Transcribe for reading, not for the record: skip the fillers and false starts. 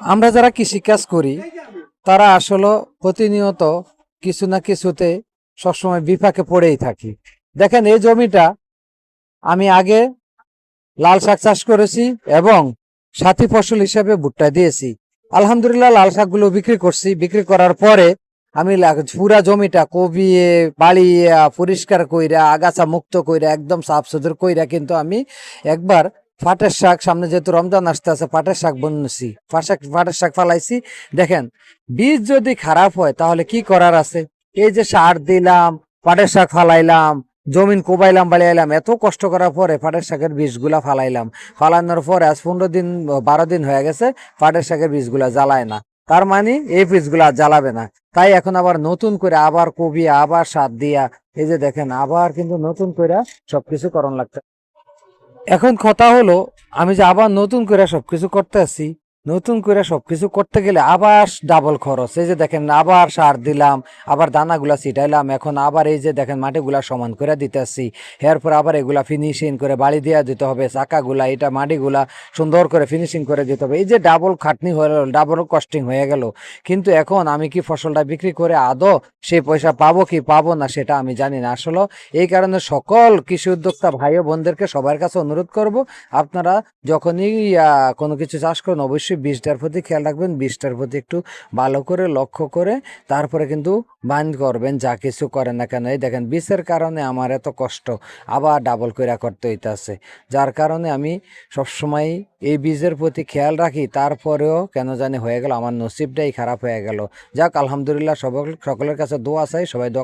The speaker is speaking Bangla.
আমরা যারা কৃষিকাজ করি তারা আসলে প্রতিনিয়ত কিছু না কিছুতে সবসময় বিপাকে পড়েই থাকি। দেখেন এই জমিটা আমি আগে লাল শাক চাষ করেছি এবং সাথী ফসল হিসেবে ভুট্টা দিয়েছি। আলহামদুলিল্লাহ লাল শাকগুলো বিক্রি করছি। বিক্রি করার পরে আমি পুরা জমিটা কবিয়ে বাড়িয়ে পরিষ্কার কইরা আগাছা মুক্ত কইরা একদম সাফ সুতর কইরা কিন্তু আমি একবার পাটের শাক, সামনে যেহেতু রমজান আসতে আছে, পাটের শাক বন্যছি, পাটের শাক ফালাইছি। দেখেন বীজ যদি খারাপ হয় তাহলে কি করার আছে? এই যে সার দিলাম, পাটের শাক ফালাইলাম, জমিন কোবাইলাম, বাড়িয়াইলাম, এত কষ্ট করার পরে পাটের শাকের বীজগুলা ফালাইলাম। ফালানোর পরে আজ 15 দিন 12 দিন হয়ে গেছে পাটের শাকের বীজগুলা জ্বালায় না। তার মানে এই বীজগুলা জ্বালাবে না। তাই এখন আবার নতুন করে আবার কবি আবার সার দিয়া, এই যে দেখেন আবার কিন্তু নতুন করে সবকিছু করণ লাগছে। এখন কথা হলো, আমি যে আবার নতুন করে সবকিছু করতে আসি, নতুন করে সবকিছু করতে গেলে আবার ডাবল খরচ। এই যে দেখেন আবার সার দিলাম, আবার দানাগুলা ছিটাইলাম, এখন আবার এই যে দেখেন মাটিগুলা সমান করে দিতেছি, এরপর আবার এগুলা ফিনিশিং করে বাড়ি দিয়ে দিতে হবে, চাকাগুলা এটা মাটিগুলা সুন্দর করে ফিনিশিং করে দিতে হবে। এই যে ডাবল খাটনি হয়ে গেল, ডাবল কস্টিং হয়ে গেল। কিন্তু এখন আমি কি ফসলটা বিক্রি করে আদৌ সেই পয়সা পাবো কি পাবো না সেটা আমি জানি না আসলে। এই কারণে সকল কৃষি উদ্যোক্তা ভাই ও বোনদেরকে সবার কাছে অনুরোধ করব, আপনারা যখনই কোনো কিছু চাষ করেন অবশ্যই বীজটার প্রতি খেয়াল রাখবেন, বীজটার প্রতি একটু ভালো করে লক্ষ্য করে তারপরে কিন্তু বান করবেন যা কিছু করেন না কেন। এই দেখেন বীজের কারণে আমার এত কষ্ট আবার ডাবল কইরা করতে হইতাছে, যার কারণে আমি সবসময় এই বীজের প্রতি খেয়াল রাখি। তারপরেও কেন জানি হয়ে গেল, আমার নসিবটাই খারাপ হয়ে গেল। যাক আলহামদুলিল্লাহ, সকলের কাছে দোয়া চাই, সবাই দোয়া